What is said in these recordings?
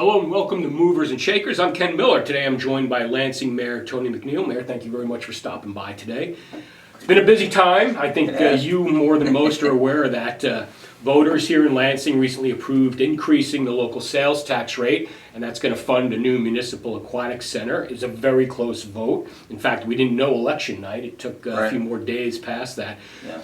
Hello and welcome to Movers and Shakers. I'm Ken Miller. Today I'm joined by Lansing Mayor Tony McNeill. Mayor, thank you very much for stopping by today. It's been a busy time. I think you more than most are aware of that. Voters here in Lansing recently approved increasing the local sales tax rate, and that's going to fund a new municipal aquatic center. It's a very close vote. In fact, we didn't know election night. It took a few more days past that. Yeah.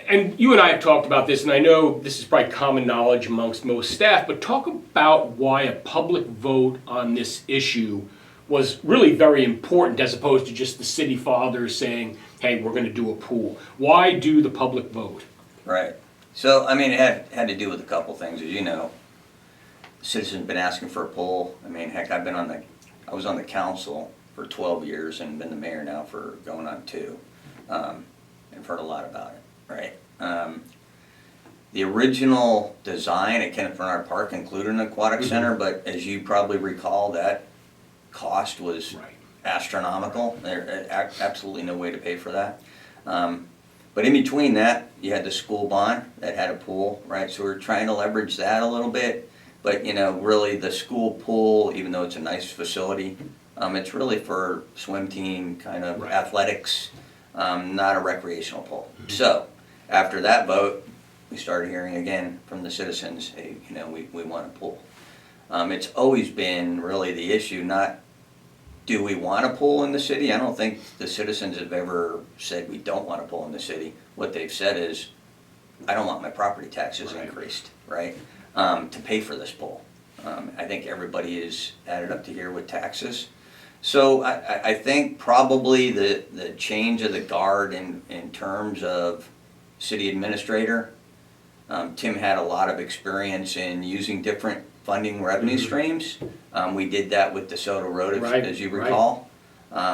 And you and I have talked about this, and I know this is probably common knowledge amongst most staff, but talk about why a public vote on this issue was really very important as opposed to just the city fathers saying, hey, we're going to do a pool. Why do the public vote? Right. So, I mean, it had to do with a couple things. As you know, citizens have been asking for a pool. I mean, heck, I was on the council for 12 years and been the mayor now for going on 2. And heard a lot about it. Right. The original design at Kenneth Bernard Park included an aquatic center, but as you probably recall, that cost was astronomical. There's absolutely no way to pay for that. But in between that, you had the school bond that had a pool, right? So we're trying to leverage that a little bit. But, you know, really the school pool, even though it's a nice facility, it's really for swim team, kind of athletics, not a recreational pool. So after that vote, we started hearing again from the citizens, hey, you know, we want a pool. It's always been really the issue, not do we want a pool in the city? I don't think the citizens have ever said we don't want a pool in the city. What they've said is, I don't want my property taxes increased, right, to pay for this pool. I think everybody is added up to here with taxes. So I think probably the change of the guard in terms of city administrator, Tim had a lot of experience in using different funding revenue streams. We did that with DeSoto Road, as you recall.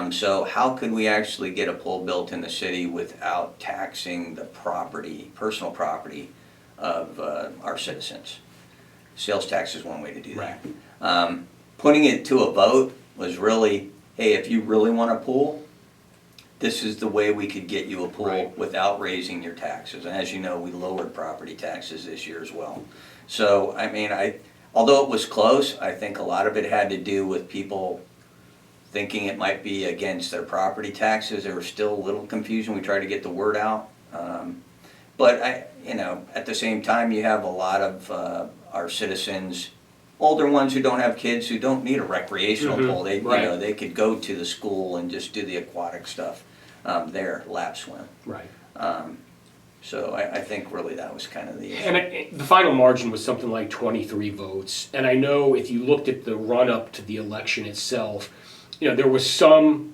So how could we actually get a pool built in the city without taxing the property, personal property of our citizens? Sales tax is one way to do that. Putting it to a vote was really, hey, if you really want a pool, this is the way we could get you a pool without raising your taxes. And as you know, we lowered property taxes this year as well. So, I mean, although it was close, I think a lot of it had to do with people thinking it might be against their property taxes. There was still a little confusion. We tried to get the word out. But, you know, at the same time, you have a lot of our citizens, older ones who don't have kids, who don't need a recreational pool. They, you know, they could go to the school and just do the aquatic stuff there, lap swim. So I think really that was kind of the issue. And the final margin was something like 23 votes. And I know if you looked at the run-up to the election itself, you know, there was some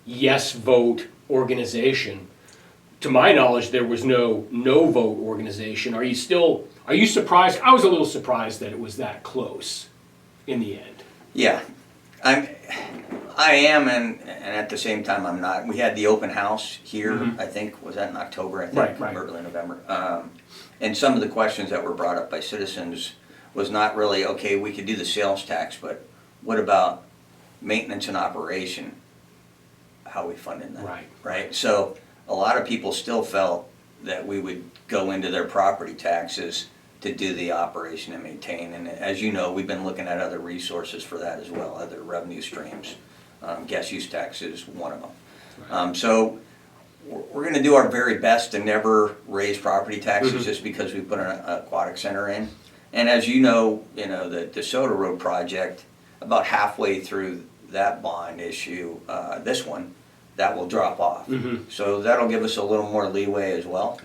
yes vote organization. To my knowledge, there was no vote organization. Are you surprised? I was a little surprised that it was that close in the end. Yeah, I am, and at the same time I'm not. We had the open house here, I think, was that in October, I think, early November. And some of the questions that were brought up by citizens was not really, okay, we could do the sales tax, but what about maintenance and operation? How are we funding that? Right? So a lot of people still felt that we would go into their property taxes to do the operation and maintain. And as you know, we've been looking at other resources for that as well, other revenue streams. Gas use tax is one of them. So we're going to do our very best to never raise property taxes just because we put an aquatic center in. And as you know, the DeSoto Road project, about halfway through that bond issue, this one, that will drop off. So that'll give us a little more leeway as well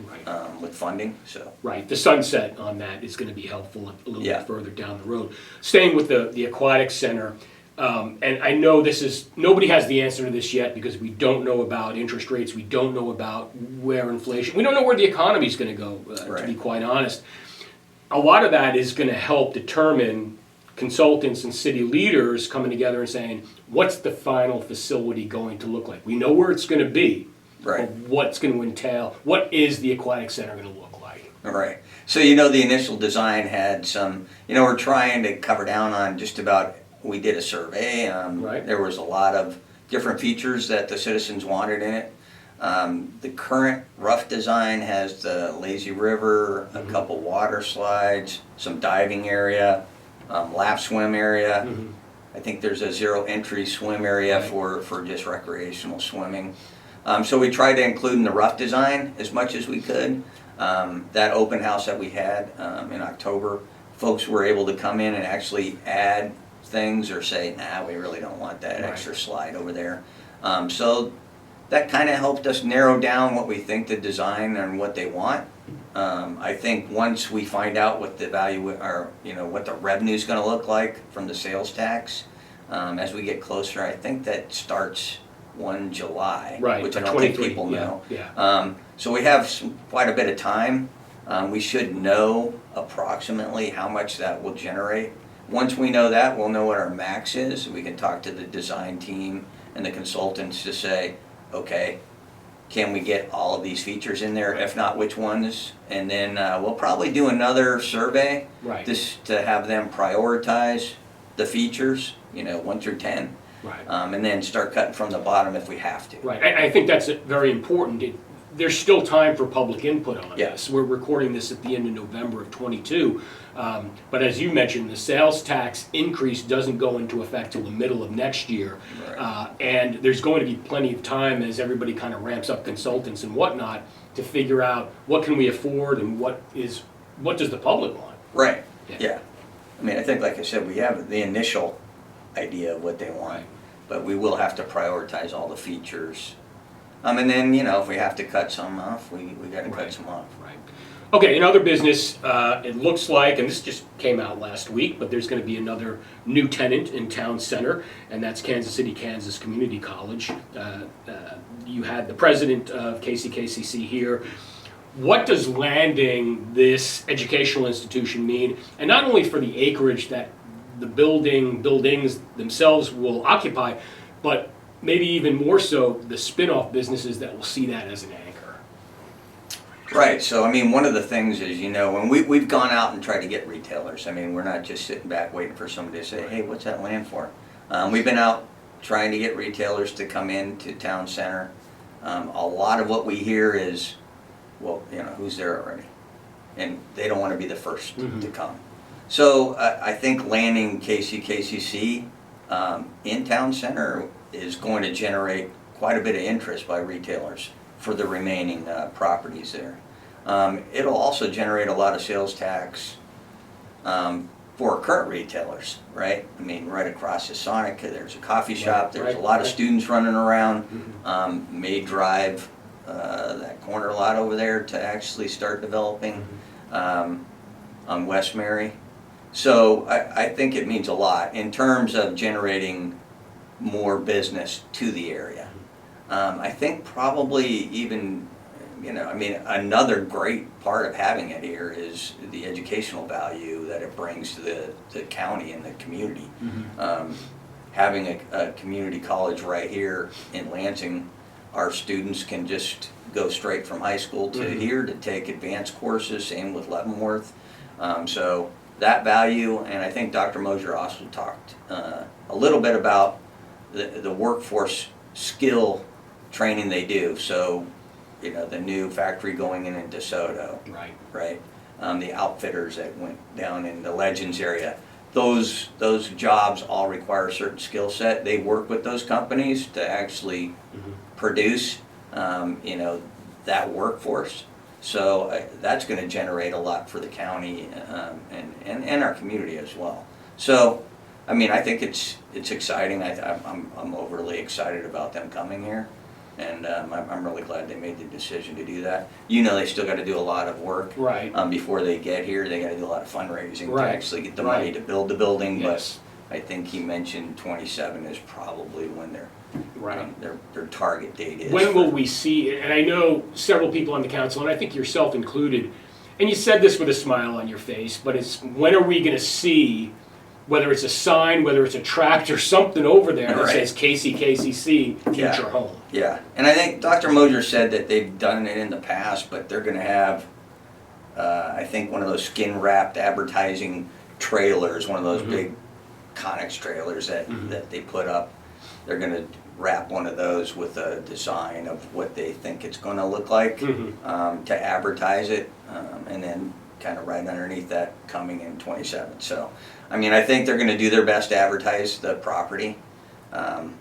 with funding. So the sunset on that is going to be helpful a little bit further down the road. Staying with the aquatic center, and I know nobody has the answer to this yet because we don't know about interest rates, we don't know about where inflation, we don't know where the economy is going to go, to be quite honest. A lot of that is going to help determine consultants and city leaders coming together and saying, what's the final facility going to look like? We know where it's going to be, but what's going to entail, what is the aquatic center going to look like? So, the initial design had some, we're trying to cover down on just about, we did a survey. There was a lot of different features that the citizens wanted in it. The current rough design has the lazy river, a couple water slides, some diving area, lap swim area. I think there's a zero entry swim area for just recreational swimming. So we tried to include in the rough design as much as we could. That open house that we had in October, folks were able to come in and actually add things or say, nah, we really don't want that extra slide over there. So that kind of helped us narrow down what we think the design and what they want. I think once we find out what the value or what the revenue is going to look like from the sales tax, as we get closer, I think that starts 1 July, which I don't think people know. So we have quite a bit of time. We should know approximately how much that will generate. Once we know that, we'll know what our max is. We can talk to the design team and the consultants to say, okay, can we get all of these features in there? If not, which ones? And then we'll probably do another survey just to have them prioritize the features, 1 through 10. And then start cutting from the bottom if we have to. I think that's very important. There's still time for public input on this. We're recording this at the end of November of '22. But as you mentioned, the sales tax increase doesn't go into effect till the middle of next year. And there's going to be plenty of time as everybody kind of ramps up consultants and whatnot to figure out what can we afford and what does the public want. Yeah. I mean, I think, like I said, we have the initial idea of what they want, but we will have to prioritize all the features. And then, if we have to cut some off, we got to cut some off. Okay, in other business, it looks like, and this just came out last week, but there's going to be another new tenant in town center, and that's Kansas City, Kansas Community College. You had the president of KCKCC here. What does landing this educational institution mean? And not only for the acreage that the buildings themselves will occupy, but maybe even more so the spin-off businesses that will see that as an anchor. So I mean, one of the things is, when we've gone out and tried to get retailers, I mean, we're not just sitting back waiting for somebody to say, hey, what's that land for? We've been out trying to get retailers to come into town center. A lot of what we hear is, well, who's there already? And they don't want to be the first to come. So I think landing KCKCC in town center is going to generate quite a bit of interest by retailers for the remaining properties there. It'll also generate a lot of sales tax for current retailers, right? I mean, right across the Sonic, there's a coffee shop, there's a lot of students running around, may drive that corner lot over there to actually start developing on West Mary. So I think it means a lot in terms of generating more business to the area. I think probably even, another great part of having it here is the educational value that it brings to the county and the community. Having a community college right here in Lansing, our students can just go straight from high school to here to take advanced courses, same with Leavenworth. So that value, and I think Dr. Mosier also talked a little bit about the workforce skill training they do. So, the new factory going in DeSoto, right? The outfitters that went down in the Legends area. Those jobs all require a certain skill set. They work with those companies to actually produce, that workforce. So that's going to generate a lot for the county and our community as well. So, I mean, I think it's exciting. I'm overly excited about them coming here, and I'm really glad they made the decision to do that. They still got to do a lot of work before they get here. They got to do a lot of fundraising to actually get the money to build the building. But I think he mentioned 27 is probably when their target date is. When will we see, and I know several people on the council, and I think yourself included, and you said this with a smile on your face, but it's when are we going to see, whether it's a sign, whether it's a tract or something over there that says KCKCC future home. And I think Dr. Mosier said that they've done it in the past, but they're going to have, I think, one of those skin wrapped advertising trailers, one of those big Conex trailers that they put up. They're going to wrap one of those with a design of what they think it's going to look like to advertise it, and then kind of right underneath that coming in '27. So, I mean, I think they're gonna do their best to advertise the property. And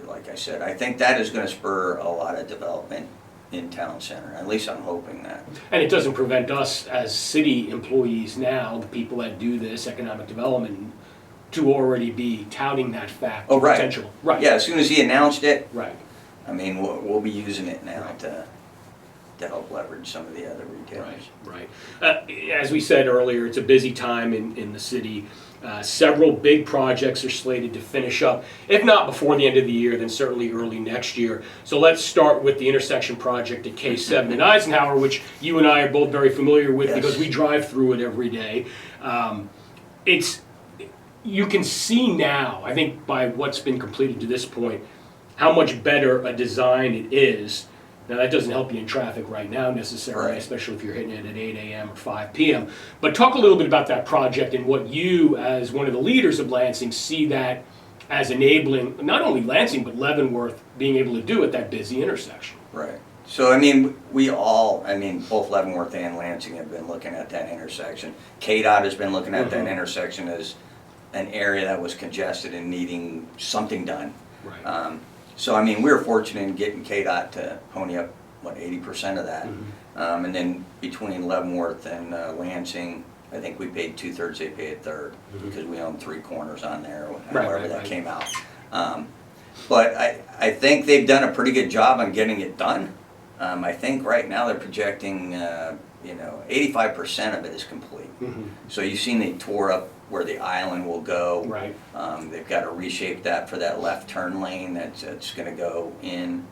like I said, I think that is gonna spur a lot of development in town center. At least I'm hoping that. And it doesn't prevent us as city employees now, the people that do this economic development, to already be touting that fact. Oh, right. Potential. Right. Yeah, as soon as he announced it, Right. I mean, we'll be using it now to help leverage some of the other retailers. Right. As we said earlier, it's a busy time in the city. Several big projects are slated to finish up, if not before the end of the year, then certainly early next year. So let's start with the intersection project at K79 Eisenhower, which you and I are both very familiar with. Yes. Because we drive through it every day. You can see now, I think by what's been completed to this point, how much better a design it is. Now, that doesn't help you in traffic right now necessarily, Right. especially if you're hitting it at 8 a.m. or 5 p.m. But talk a little bit about that project and what you, as one of the leaders of Lansing, see that as enabling not only Lansing, but Leavenworth being able to do at that busy intersection. Right. So, I mean, both Leavenworth and Lansing have been looking at that intersection. KDOT has been looking at that intersection as an area that was congested and needing something done. Right. So, I mean, we were fortunate in getting KDOT to pony up, 80% of that. And then between Leavenworth and Lansing, I think we paid 2/3, they paid 1/3, because we own 3 corners on there, however that came out. But I think they've done a pretty good job on getting it done. I think right now they're projecting, 85% of it is complete. So you've seen they tore up where the island will go. Right. They've got to reshape that for that left turn lane that's going to go in,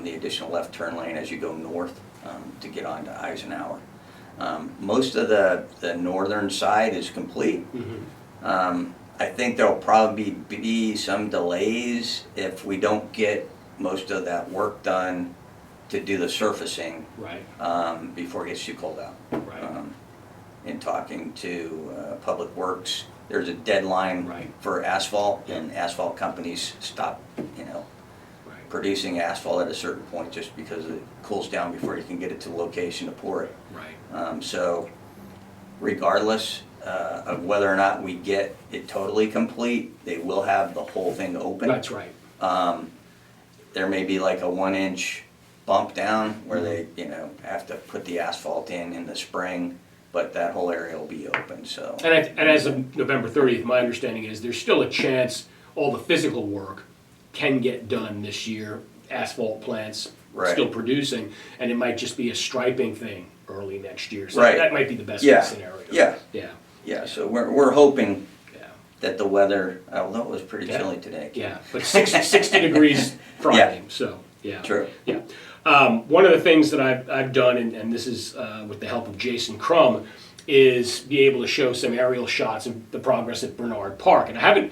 the additional left turn lane as you go north to get onto Eisenhower. Most of the northern side is complete. I think there'll probably be some delays if we don't get most of that work done to do the surfacing before it gets too cold out. Right. In talking to Public Works, there's a deadline for asphalt, and asphalt companies stop, producing asphalt at a certain point just because it cools down before you can get it to the location to pour it. Right. So regardless of whether or not we get it totally complete, they will have the whole thing open. That's right. There may be like a 1-inch bump down where they, have to put the asphalt in the spring, but that whole area will be open, so. And as of November 30th, my understanding is there's still a chance all the physical work can get done this year. Asphalt plants still producing, and it might just be a striping thing early next year. So that might be the best case scenario. Yeah, so we're hoping that the weather, although it was pretty chilly today. Yeah, but 60 degrees Friday, so, yeah. True. Yeah. One of the things that I've done, and this is with the help of Jason Crum, is be able to show some aerial shots of the progress at Bernard Park. And I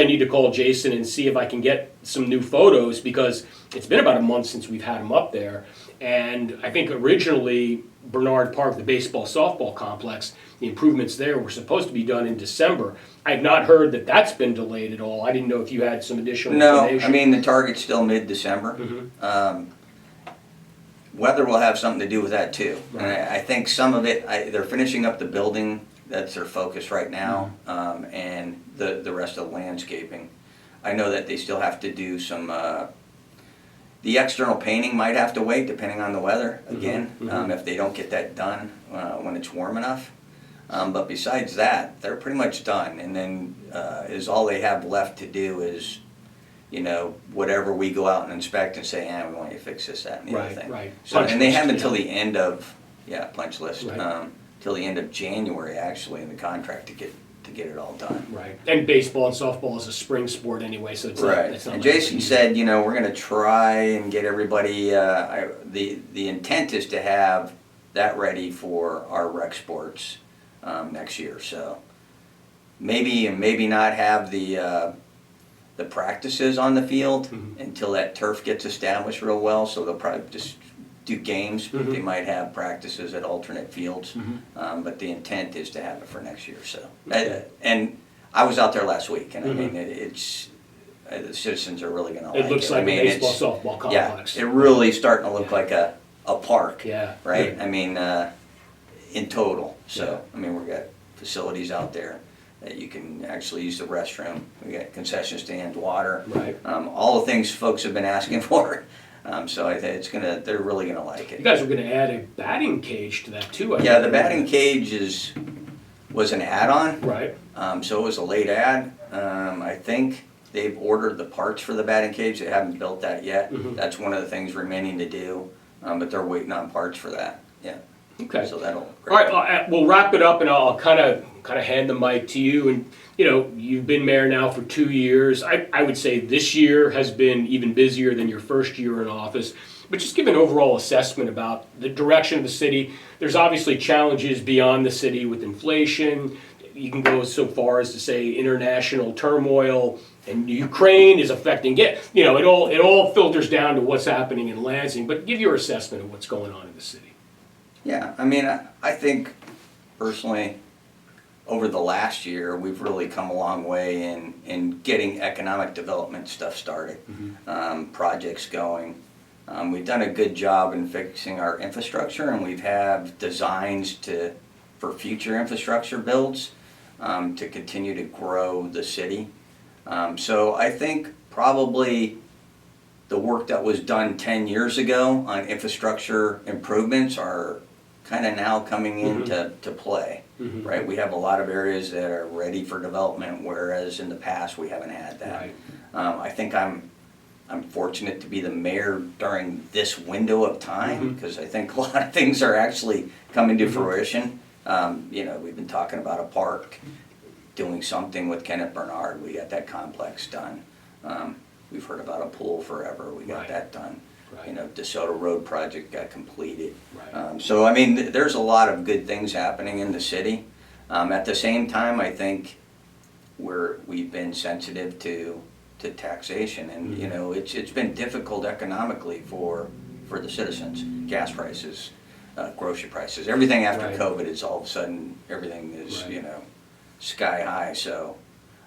need to call Jason and see if I can get some new photos, because it's been about a month since we've had him up there. And I think originally Bernard Park, the baseball softball complex, the improvements there were supposed to be done in December. I have not heard that that's been delayed at all. I didn't know if you had some additional information. No, I mean, the target's still mid-December. Weather will have something to do with that too. Right. And I think some of it, they're finishing up the building, that's their focus right now, and the rest of the landscaping. I know that they still have to do some, the external painting might have to wait depending on the weather, again, if they don't get that done when it's warm enough. But besides that, they're pretty much done. And then all they have left to do is, whatever we go out and inspect and say, we want you to fix this, that, and the other thing. Right. So, and they have until the end of, punch list, till the end of January actually in the contract to get it all done. Right. And baseball and softball is a spring sport anyway, so it's right. It's not and like Jason said, we're going to try and get everybody. The intent is to have that ready for our rec sports next year. So maybe and maybe not have the practices on the field until that turf gets established real well. So they'll probably just do games. They might have practices at alternate fields, but the intent is to have it for next year. So, and I was out there last week, and I mean, it's the citizens are really going to like it. It looks like a baseball softball complex. Yeah, it really starting to look like a park. Yeah. Right. I mean, in total. So, I mean, we've got facilities out there that you can actually use the restroom. We got concession stands, water. Right. All the things folks have been asking for. So I think they're really gonna like You it. guys were gonna add a batting cage to that too, I Yeah, think. the batting cage was an add-on. Right, So it was a late ad. I think they've ordered the parts for the batting cage. They haven't built that yet. Mhm. That's one of the things remaining to do, but they're waiting on parts for that. Yeah. okay. So that'll. All right, well, we'll wrap it up and I'll kind of hand the mic to you. And, you know, you've been mayor now for 2 years. I would say this year has been even busier than your first year in office. But just give an overall assessment about the direction of the city. There's obviously challenges beyond the city with inflation. You can go so far as to say international turmoil and Ukraine is affecting it. You know, it all filters down to what's happening in Lansing. But give your assessment of what's going on in the city. Yeah, I mean, I think personally, over the last year, we've really come a long way in getting economic development stuff started, projects going. We've done a good job in fixing our infrastructure, and we've have designs for future infrastructure builds to continue to grow the city. So I think probably the work that was done 10 years ago on infrastructure improvements are kind of now coming into play, right? We have a lot of areas that are ready for development, whereas in the past we haven't had that. Right. I think I'm fortunate to be the mayor during this window of time, because I think a lot of things are actually coming to fruition. You know, we've been talking about a park, doing something with Kenneth Bernard. We got that complex done. We've heard about a pool forever. We got Right. that done. Right. You know, DeSoto Road project got completed. Right. So, I mean, there's a lot of good things happening in the city. At the same time, I think we've been sensitive to taxation, and you know, it's been difficult economically for the citizens. Gas prices, grocery prices, everything after Right. COVID is all of a sudden, everything is, Right. you know, sky high. So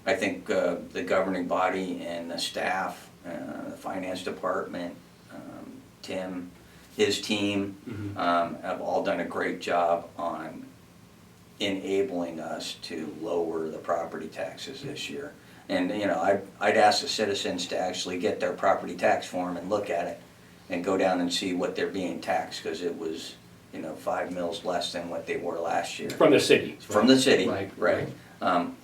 I think the governing body and the staff, the finance department, Tim, his team, have all done a great job on enabling us to lower the property taxes this year. And, you know, I'd ask the citizens to actually get their property tax form and look at it and go down and see what they're being taxed, because it was, you know, 5 mils less than what they were last year. From the city. From the city, Right. right.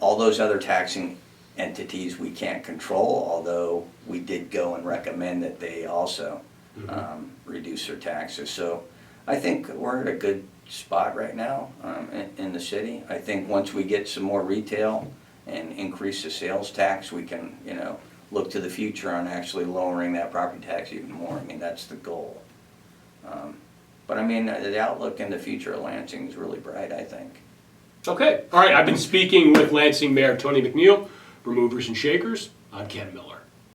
All those other taxing entities we can't control, although we did go and recommend that they also reduce their taxes. So I think we're at a good spot right now in the city. I think once we get some more retail and increase the sales tax, we can, you know, look to the future on actually lowering that property tax even more. I mean, that's the goal. But I mean, the outlook in the future of Lansing is really bright, I think. Okay. All right. I've been speaking with Lansing Mayor Tony McNeill for Movers and Shakers. I'm Ken Miller.